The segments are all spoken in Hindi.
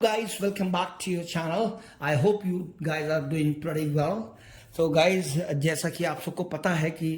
Guys, welcome back to your channel. I hope you guys are doing pretty well. So guys, जैसा कि आप सबको पता है कि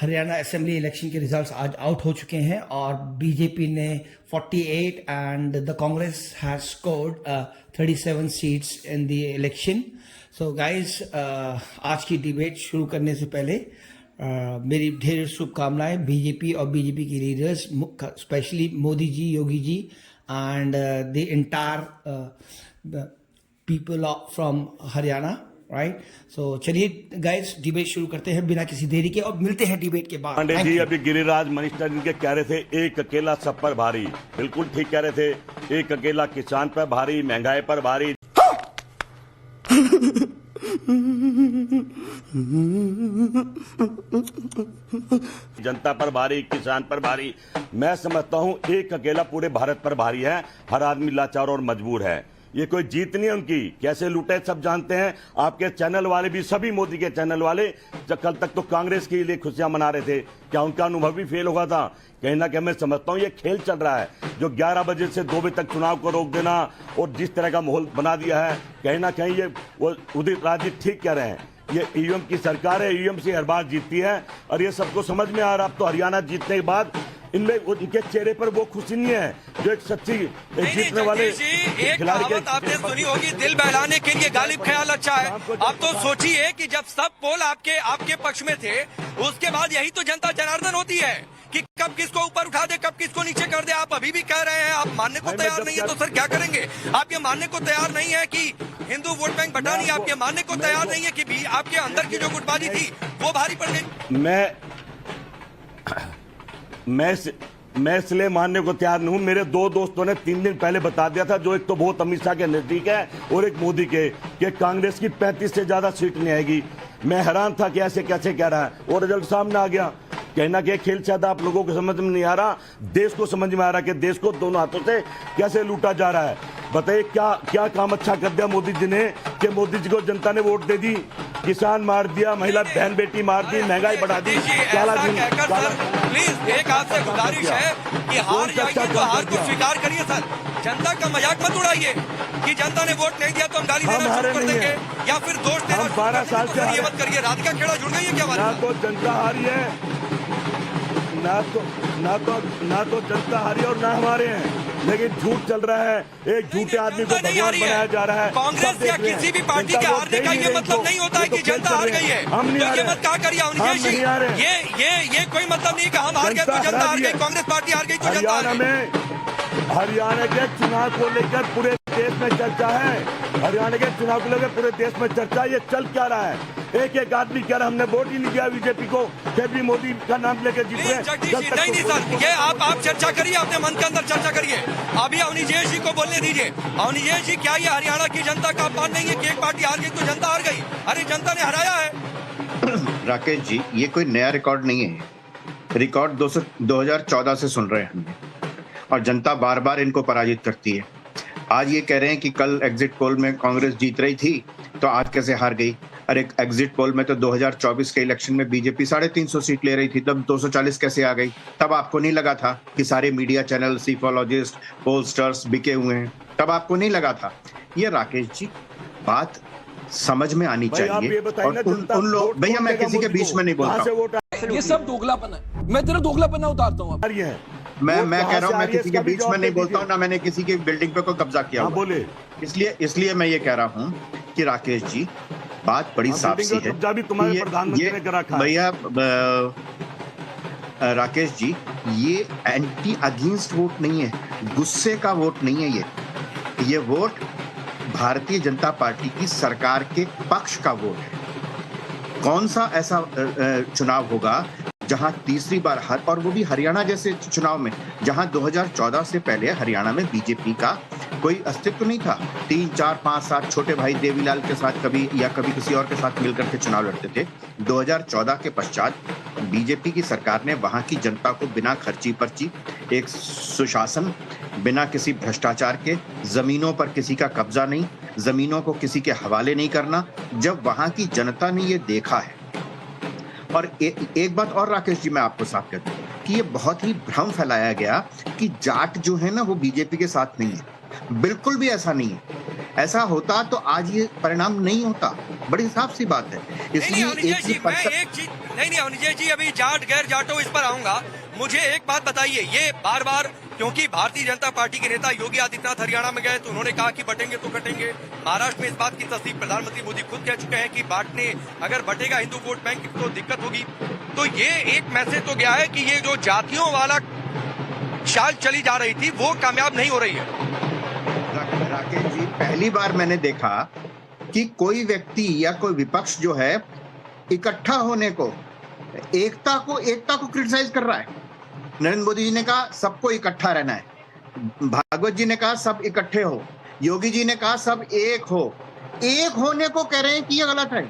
हरियाणा असेंबली इलेक्शन के रिजल्ट्स आज आउट हो चुके हैं और बीजेपी ने 48 and the Congress has scored 37 seats in the election. So guys, आज की डिबेट शुरू करने से पहले मेरी ढेर शुभकामनाएं बीजेपी और बीजेपी की leaders, specially Modi ji, Yogi ji and the entire people from Haryana, right? So चलिए guys, डिबेट शुरू करते हैं बिना किसी देरी के और मिलते हैं डिबेट के बाद. पांडे जी, अभी गिरिराज मनीषा जी के कह रहे थे एक अकेला सब पर भारी. बिल्कुल ठीक कह रहे थे. एक अकेला किसान पर भारी, महंगाई पर भारी, जनता पर भारी, किसान पर भारी. मैं समझता हूं एक अकेला पूरे भारत पर भारी है. हर आदमी लाचार और मजबूर है. ये कोई जीत नहीं है उनकी. कैसे लूटे सब जानते हैं. आपके चैनल वाले भी, सभी मोदी के चैनल वाले कल तक तो कांग्रेस के लिए खुशियां मना रहे थे. क्या उनका अनुभव भी फेल होगा था? कहीं ना कहीं मैं समझता हूं ये खेल चल रहा है. जो 11 बजे से 2 बजे तक चुनाव को रोक देना और जिस तरह का माहौल बना दिया है, कहीं ना कहीं ये वो उदित राज जी ठीक कह रहे हैं. ये ईवीएम की सरकार है. ईवीएम से हर बार जीतती है और ये सबको समझ में आ रहा. अब तो हरियाणा जीतने के बाद इनमें उनके चेहरे पर वो खुशी नहीं है जो एक सच्ची जीतने वाले खिलाड़ी के. आपने सुनी होगी, दिल बहलाने के लिए गालिब ख्याल अच्छा है. अब तो सोचिए कि जब सब पोल आपके पक्ष में थे, उसके बाद यही तो जनता जनार्दन होती है कि कब किसको ऊपर उठा दे, कब किसको नीचे कर दे. आप अभी भी कह रहे हैं आप मानने को तैयार नहीं है, तो सर क्या करेंगे? आप ये मानने को तैयार नहीं है कि हिंदू वोट बैंक बटानी, आप ये मानने को तैयार नहीं है कि आपके अंदर की जो गुटबाजी थी वो भारी पड़ गई. मैं इसलिए मानने को तैयार नहीं हूं. मेरे 2 दोस्तों ने 3 दिन पहले बता दिया था, जो एक तो बहुत अमित शाह के नजदीक है और एक मोदी के, कि कांग्रेस की 35 से ज्यादा सीट नहीं आएगी. मैं हैरान था कि ऐसे कैसे कह रहा है और रिजल्ट सामने आ गया. कहना कि खेल शायद आप लोगों को समझ में नहीं आ रहा, देश को समझ में आ रहा कि देश को दोनों हाथों से कैसे लूटा जा रहा है. बताइए क्या काम अच्छा कर दिया मोदी जी ने कि मोदी जी को जनता ने वोट दे दी. किसान मार दिया, महिला बहन बेटी मार दी, महंगाई बढ़ा दी. प्लीज एक आपसे गुजारिश है कि हार जाइए तो हार को स्वीकार करिए सर. जनता का मजाक मत उड़ाइए कि जनता ने वोट नहीं दिया तो हम गाली देना शुरू कर देंगे या फिर दोष देना. 12 साल से ये मत करिए. राधिका खेड़ा जुड़ गई है क्या? ना तो जनता हारी है, ना तो जनता हारी और ना हमारे हैं. लेकिन झूठ चल रहा है. एक झूठे आदमी को भगवान बनाया जा रहा है. कांग्रेस या किसी भी पार्टी के हारने का ये मतलब नहीं होता है कि जनता हार गई है. हम नहीं, ये मत कहा करिए अवनीश जी. ये कोई मतलब नहीं कि हम हार गए तो जनता हार गई, कांग्रेस पार्टी हार गई तो जनता हार गई. हरियाणा के चुनाव को लेकर पूरे देश में चर्चा है. हरियाणा के चुनाव को लेकर पूरे देश में चर्चा. ये चल क्या रहा है? एक आदमी कह रहा हमने वोट ही नहीं दिया बीजेपी को, फिर भी मोदी का नाम लेकर जीत रहे. नहीं सर, ये आप चर्चा करिए, अपने मन के अंदर चर्चा करिए. अभी अवनीश जी को बोलने दीजिए. अवनीश जी, क्या ये हरियाणा की जनता का अपमान नहीं है कि एक पार्टी हार गई तो जनता हार गई? अरे जनता ने हराया है. राकेश जी, ये कोई नया रिकॉर्ड नहीं है. रिकॉर्ड 2014 से सुन रहे हैं हमने और जनता बार बार इनको पराजित करती है. आज ये कह रहे हैं कि कल एग्जिट पोल में कांग्रेस जीत रही थी तो आज कैसे हार गई. अरे एग्जिट पोल में तो 2024 के इलेक्शन में बीजेपी 350 सीट ले रही थी, तब 240 कैसे आ गई? तब आपको नहीं लगा था कि सारे मीडिया चैनल, सीफोलॉजिस्ट, पोलस्टर्स बिके हुए हैं? तब आपको नहीं लगा था? ये राकेश जी, बात समझ में आनी चाहिए. और उन लोग, भैया मैं किसी के बीच में नहीं बोलता. ये सब दोगलापन है. मैं तेरा दोगलापन उतारता हूँ. मैं कह रहा हूँ, मैं किसी के बीच में नहीं बोलता हूँ, ना मैंने किसी की बिल्डिंग पे कोई कब्जा किया हुआ. बोले इसलिए मैं ये कह रहा हूँ कि राकेश जी, बात बड़ी साफ सी है. भैया राकेश जी, ये एंटी अगेंस्ट वोट नहीं है, गुस्से का वोट नहीं है. ये वोट भारतीय जनता पार्टी की सरकार के पक्ष का वोट है. कौन सा ऐसा चुनाव होगा जहां तीसरी बार और वो भी हरियाणा जैसे चुनाव में, जहां 2014 से पहले हरियाणा में बीजेपी का कोई अस्तित्व नहीं था. 3, 4, 5, 7 छोटे भाई देवीलाल के साथ कभी किसी और के साथ मिलकर के चुनाव लड़ते थे. 2014 के पश्चात बीजेपी की सरकार ने वहां की जनता को बिना खर्ची पर्ची, एक सुशासन, बिना किसी भ्रष्टाचार के, जमीनों पर किसी का कब्जा नहीं, जमीनों को किसी के हवाले नहीं करना. जब वहां की जनता ने ये देखा है, और एक बात और राकेश जी मैं आपको साफ कहता हूँ कि ये बहुत ही भ्रम फैलाया गया कि जाट जो है ना वो बीजेपी के साथ नहीं है. बिल्कुल भी ऐसा नहीं है। ऐसा होता तो आज ये परिणाम नहीं होता, बड़ी साफ सी बात है। इसलिए नहीं अनिजय जी, अभी जाट गैर जाटो इस पर आऊंगा। मुझे एक बात बताइए, ये बार बार, क्योंकि भारतीय जनता पार्टी के नेता योगी आदित्यनाथ हरियाणा में गए तो उन्होंने कहा कि बटेंगे तो कटेंगे। महाराष्ट्र में इस बात की तस्दीक प्रधानमंत्री मोदी खुद कह चुके हैं कि बांटने, अगर बटेगा हिंदू वोट बैंक तो दिक्कत होगी। तो ये एक मैसेज तो गया है कि ये जो जातियों वाला चाल चली जा रही थी वो कामयाब नहीं हो रही है। राकेश जी, पहली बार मैंने देखा कि कोई व्यक्ति या कोई विपक्ष जो है इकट्ठा होने को, एकता को क्रिटिसाइज कर रहा है। नरेंद्र मोदी जी ने कहा सबको इकट्ठा रहना है, भागवत जी ने कहा सब इकट्ठे हो, योगी जी ने कहा सब एक हो। एक होने को कह रहे हैं कि ये गलत है।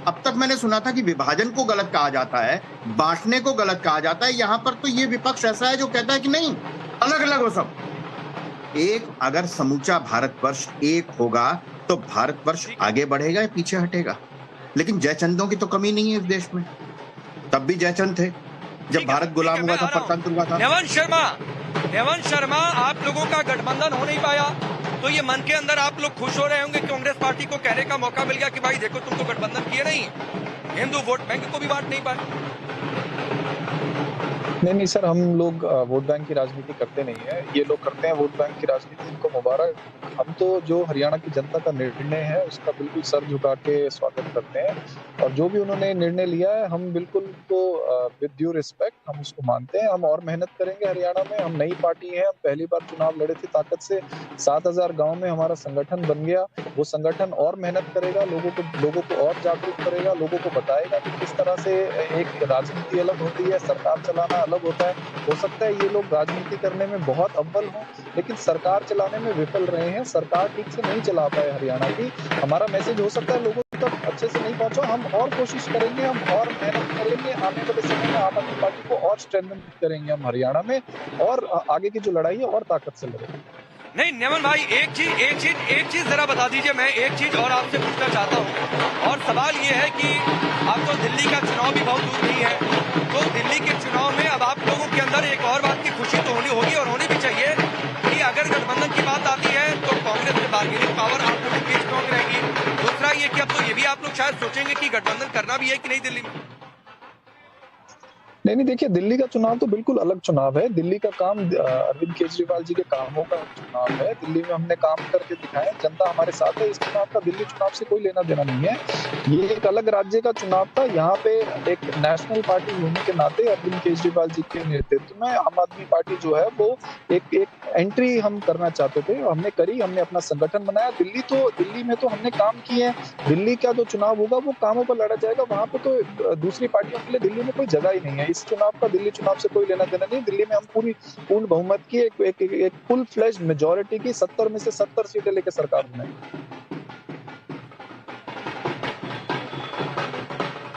अब तक मैंने सुना था कि विभाजन को गलत कहा जाता है, बांटने को गलत कहा जाता है। यहां पर तो ये विपक्ष ऐसा है जो कहता है कि नहीं, अलग अलग हो सब। एक, अगर समूचा भारतवर्ष एक होगा तो भारतवर्ष आगे बढ़ेगा या पीछे हटेगा। लेकिन जयचंदों की तो कमी नहीं है इस देश में। तब भी जयचंद थे जब भारत गुलाम हुआ था, परतंत्र हुआ था। नेवन शर्मा, आप लोगों का गठबंधन हो नहीं पाया तो ये मन के अंदर आप लोग खुश हो रहे होंगे। कांग्रेस पार्टी को कहने का मौका मिल गया कि भाई देखो तुम तो गठबंधन किए नहीं, हिंदू वोट बैंक को भी बांट नहीं पाए। नहीं सर, हम लोग वोट बैंक की राजनीति करते नहीं है, ये लोग करते हैं वोट बैंक की राजनीति, इनको मुबारक। हम तो जो हरियाणा की जनता का निर्णय है उसका बिल्कुल सर झुका के स्वागत करते हैं, और जो भी उन्होंने निर्णय लिया है हम बिल्कुल उनको विद ड्यू रिस्पेक्ट हम उसको मानते हैं। हम और मेहनत करेंगे हरियाणा में। हम नई पार्टी है, हम पहली बार चुनाव लड़े थे ताकत से। 7,000 गाँव में हमारा संगठन बन गया। वो संगठन और मेहनत करेगा, लोगों को और जागरूक करेगा, लोगों को बताएगा कि किस तरह से एक राजनीति अलग होती है, सरकार चलाना अलग होता है। हो सकता है ये लोग राजनीति करने में बहुत अव्वल हों, लेकिन सरकार चलाने में विफल रहे हैं। सरकार ठीक से नहीं चला पाए हरियाणा की। हमारा मैसेज हो सकता है लोगों तक अच्छे से नहीं पहुंचा। हम और कोशिश करेंगे, हम और मेहनत करेंगे। आने वाले समय में आम आदमी पार्टी को और स्ट्रेंथन करेंगे हम हरियाणा में, और आगे की जो लड़ाई है और ताकत से लड़ेंगे। नहीं नेमन भाई, एक चीज जरा बता दीजिए। मैं एक चीज और आपसे पूछना चाहता हूँ, और सवाल ये है कि अब तो दिल्ली का चुनाव भी बहुत दूर नहीं है, तो दिल्ली के चुनाव में अब आप लोगों के अंदर एक और बात की खुशी तो होनी होगी और होनी भी चाहिए कि अगर गठबंधन की बात आती है तो कांग्रेस में बार्गेनिंग पावर आप लोगों की स्ट्रॉन्ग रहेगी। दूसरा ये कि अब तो ये भी आप लोग शायद सोचेंगे कि गठबंधन करना भी है कि नहीं दिल्ली में। नहीं देखिए, दिल्ली का चुनाव तो बिल्कुल अलग चुनाव है। दिल्ली का काम अरविंद केजरीवाल जी के कामों का चुनाव है। दिल्ली में हमने काम करके दिखाया, जनता हमारे साथ है। इस चुनाव का दिल्ली चुनाव से कोई लेना देना नहीं है। ये एक अलग राज्य का चुनाव था। यहाँ पे एक नेशनल पार्टी होने के नाते अरविंद केजरीवाल जी के नेतृत्व में आम आदमी पार्टी जो है वो एक एंट्री हम करना चाहते थे, हमने करी। हमने अपना संगठन बनाया। दिल्ली में तो हमने काम किए हैं। दिल्ली का जो चुनाव होगा वो कामों पर लड़ा जाएगा। वहां पे तो दूसरी पार्टियों के लिए दिल्ली में कोई जगह ही नहीं है। इस चुनाव का दिल्ली चुनाव से कोई लेना देना नहीं। दिल्ली में हम पूर्ण बहुमत की एक फुल फ्लेज मेजॉरिटी की 70 में से 70 सीटें लेकर सरकार बनाएगी।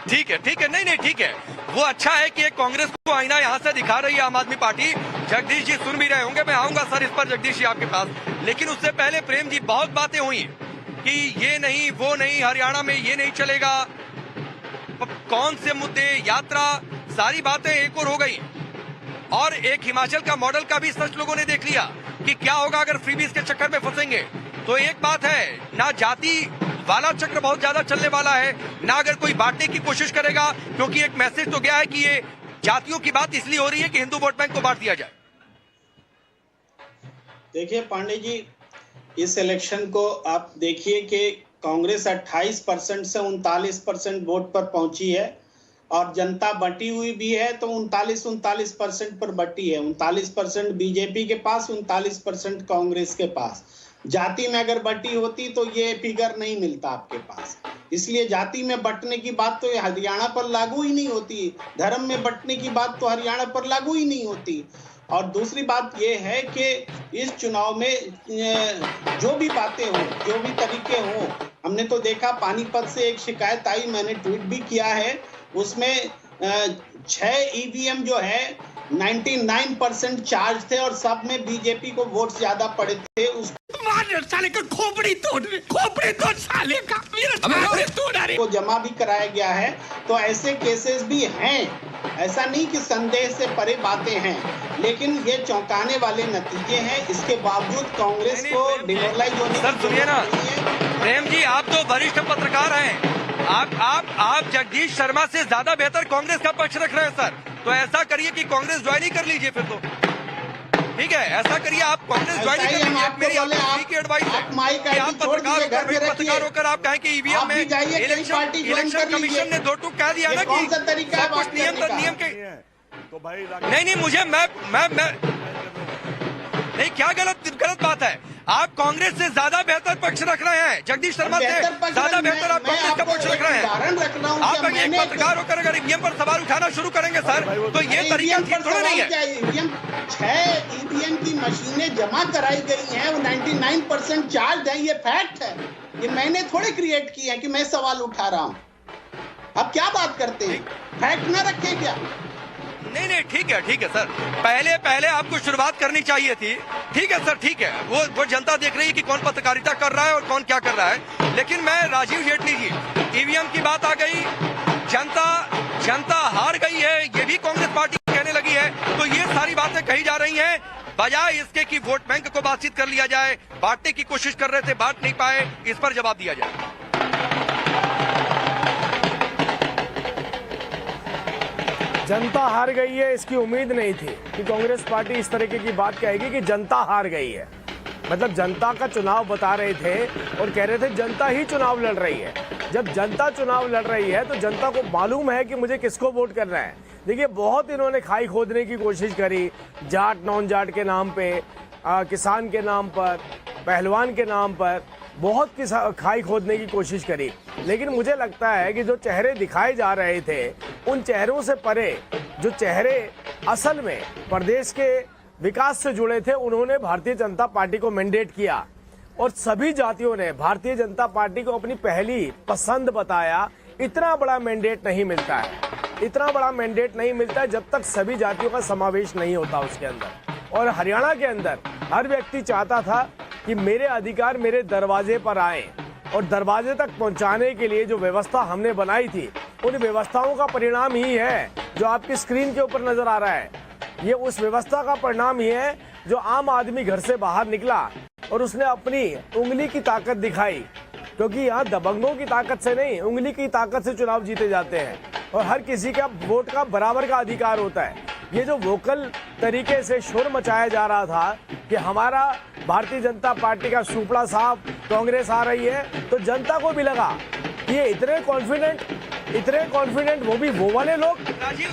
ठीक है, नहीं ठीक है। वो अच्छा है कि एक कांग्रेस को आईना यहाँ से दिखा रही है आम आदमी पार्टी। जगदीश जी सुन भी रहे होंगे, मैं आऊंगा सर इस पर जगदीश जी आपके पास, लेकिन उससे पहले प्रेम जी, बहुत बातें हुई कि ये नहीं वो नहीं, हरियाणा में ये नहीं चलेगा, कौन से मुद्दे, यात्रा, सारी बातें एक और हो गई। और एक हिमाचल का मॉडल का भी सच लोगों ने देख लिया कि क्या होगा अगर फ्रीबीज के चक्कर में फंसेंगे। तो एक बात है, ना जाति वाला चक्र बहुत ज्यादा चलने वाला है, ना अगर कोई बांटने की कोशिश करेगा, क्योंकि एक मैसेज तो गया है कि ये जातियों की बात इसलिए हो रही है कि हिंदू वोट बैंक को बांट दिया जाए। देखिए पांडे जी, इस इलेक्शन को आप देखिए कि कांग्रेस 28% से 39% वोट पर पहुंची है, और जनता बटी हुई भी है तो 39% पर बटी है। 39% बीजेपी के पास, 39% कांग्रेस के पास। जाति में अगर बटी होती तो ये फिगर नहीं मिलता आपके पास। इसलिए जाति में बंटने की बात तो हरियाणा पर लागू ही नहीं होती, धर्म में बंटने की बात तो हरियाणा पर लागू ही नहीं होती। और दूसरी बात ये है कि इस चुनाव में जो भी बातें हों, जो भी तरीके हों, हमने तो देखा पानीपत से एक शिकायत आई, मैंने ट्वीट भी किया है, उसमें 6 ईवीएम जो है 99% चार्ज थे और सब में बीजेपी को वोट ज्यादा पड़े थे। साले का खोपड़ी तोड़ साले का को जमा भी कराया गया है। तो ऐसे केसेस भी हैं ऐसा नहीं कि संदेह से परे बातें हैं, लेकिन ये चौंकाने वाले नतीजे हैं। इसके बावजूद कांग्रेस को डिमोरलाइज होने सर सुनिए ना प्रेम जी, आप तो वरिष्ठ पत्रकार हैं, आप जगदीश शर्मा से ज्यादा बेहतर कांग्रेस का पक्ष रख रहे हैं सर। तो ऐसा करिए कि कांग्रेस ज्वाइन ही कर लीजिए फिर तो, ठीक है, ऐसा करिए, आप कांग्रेस ज्वाइन ही कर लीजिए। मेरी आपको की एडवाइस है कि आप पत्रकार होकर आप कहें कि ईवीएम में इलेक्शन कमीशन ने 2 टूक कह दिया ना कि सब कुछ नियम के। तो भाई नहीं मुझे मैं नहीं, क्या गलत बात है? आप कांग्रेस से ज्यादा बेहतर पक्ष रख रहे हैं, जगदीश शर्मा से ज्यादा बेहतर आप कांग्रेस का पक्ष रख रहे हैं। आप अगर एक पत्रकार होकर अगर ईवीएम पर सवाल उठाना शुरू करेंगे सर, तो ये तरीका ठीक थोड़ा नहीं है। ईवीएम 6 ईवीएम की मशीनें जमा कराई गई हैं, वो 99% चार्ज है, ये फैक्ट है। ये मैंने थोड़े क्रिएट किए हैं कि मैं सवाल उठा रहा हूँ। अब क्या बात करते हैं, फैक्ट ना रखें क्या? नहीं ठीक है सर, पहले आपको शुरुआत करनी चाहिए थी। ठीक है सर, ठीक है, वो जनता देख रही है कि कौन पत्रकारिता कर रहा है और कौन क्या कर रहा है। लेकिन मैं राजीव जेटली जी, ईवीएम की बात आ गई, जनता हार गई है, ये भी कांग्रेस पार्टी कहने लगी है। तो ये सारी बातें कही जा रही हैं, बजाय इसके कि वोट बैंक को बातचीत कर लिया जाए। बांटने की कोशिश कर रहे थे, बांट नहीं पाए, इस पर जवाब दिया जाए। जनता हार गई है, इसकी उम्मीद नहीं थी कि कांग्रेस पार्टी इस तरीके की बात कहेगी कि जनता हार गई है। मतलब जनता का चुनाव बता रहे थे और कह रहे थे जनता ही चुनाव लड़ रही है। जब जनता चुनाव लड़ रही है तो जनता को मालूम है कि मुझे किसको वोट करना है। देखिए, बहुत इन्होंने खाई खोदने की कोशिश करी, जाट नॉन जाट के नाम पे, किसान के नाम पर, पहलवान के नाम पर बहुत खाई खोदने की कोशिश करी। लेकिन मुझे लगता है कि जो चेहरे दिखाए जा रहे थे, उन चेहरों से परे जो चेहरे असल में प्रदेश के विकास से जुड़े थे, उन्होंने भारतीय जनता पार्टी को मैंडेट किया और सभी जातियों ने भारतीय जनता पार्टी को अपनी पहली पसंद बताया। इतना बड़ा मैंडेट नहीं मिलता है, इतना बड़ा मैंडेट नहीं मिलता है जब तक सभी जातियों का समावेश नहीं होता उसके अंदर। और हरियाणा के अंदर हर व्यक्ति चाहता था कि मेरे अधिकार मेरे दरवाजे पर आए, और दरवाजे तक पहुंचाने के लिए जो व्यवस्था हमने बनाई थी, उन व्यवस्थाओं का परिणाम ही है जो आपकी स्क्रीन के ऊपर नजर आ रहा है। ये उस व्यवस्था का परिणाम ही है जो आम आदमी घर से बाहर निकला और उसने अपनी उंगली की ताकत दिखाई, क्योंकि यहाँ दबंगों की ताकत से नहीं, उंगली की ताकत से चुनाव जीते जाते हैं और हर किसी का वोट का बराबर का अधिकार होता है। ये जो वोकल तरीके से शोर मचाया जा रहा था कि हमारा भारतीय जनता पार्टी का सुपड़ा साहब कांग्रेस आ रही है, तो जनता को भी लगा कि ये इतने कॉन्फिडेंट वो भी वो वाले लोग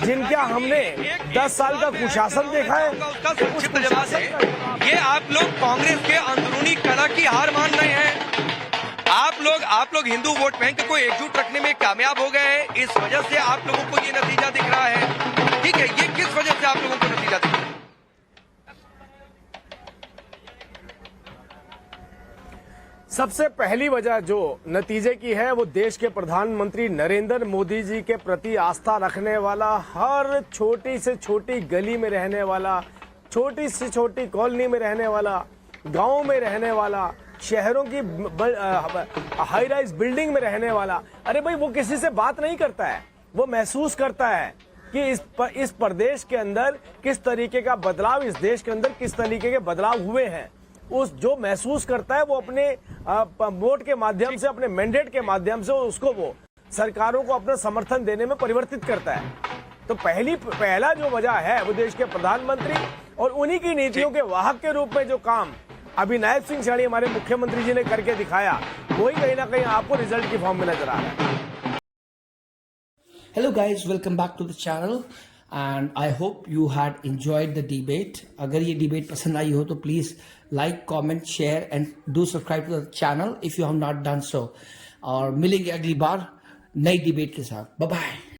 जिनका हमने 10 साल का कुशासन देखा है। उसका संक्षिप्त जवाब है, ये आप लोग कांग्रेस के अंदरूनी कला की हार मान रहे हैं। आप लोग हिंदू वोट बैंक को एकजुट रखने में कामयाब हो गए हैं, इस वजह से आप लोगों को ये नतीजा दिख रहा है। ठीक है, ये किस वजह से आप लोगों को नतीजा दिख रहा है? सबसे पहली वजह जो नतीजे की है वो देश के प्रधानमंत्री नरेंद्र मोदी जी के प्रति आस्था रखने वाला, हर छोटी से छोटी गली में रहने वाला, छोटी से छोटी कॉलोनी में रहने वाला, गांव में रहने वाला, शहरों की हाई राइज बिल्डिंग में रहने वाला, अरे भाई वो किसी से बात नहीं करता है, वो महसूस करता है कि इस प्रदेश के अंदर किस तरीके का बदलाव, इस देश के अंदर किस तरीके के बदलाव हुए हैं। उस जो महसूस करता है वो अपने वोट के माध्यम से, अपने मैंडेट के माध्यम से उसको वो सरकारों को अपना समर्थन देने में परिवर्तित करता है। तो पहला जो वजह है वो देश के प्रधानमंत्री और उन्हीं की नीतियों के वाहक के रूप में जो काम अभी नायब सिंह सैनी हमारे मुख्यमंत्री जी ने करके दिखाया, वही कहीं ना कहीं आपको रिजल्ट की फॉर्म में नजर आ रहा है। Hello guys, welcome back to the channel and I hope you had enjoyed the debate. अगर ये debate पसंद आई हो तो please like, comment, share and do subscribe to the channel if you have not done so. और मिलेंगे अगली बार नई debate के साथ. Bye bye.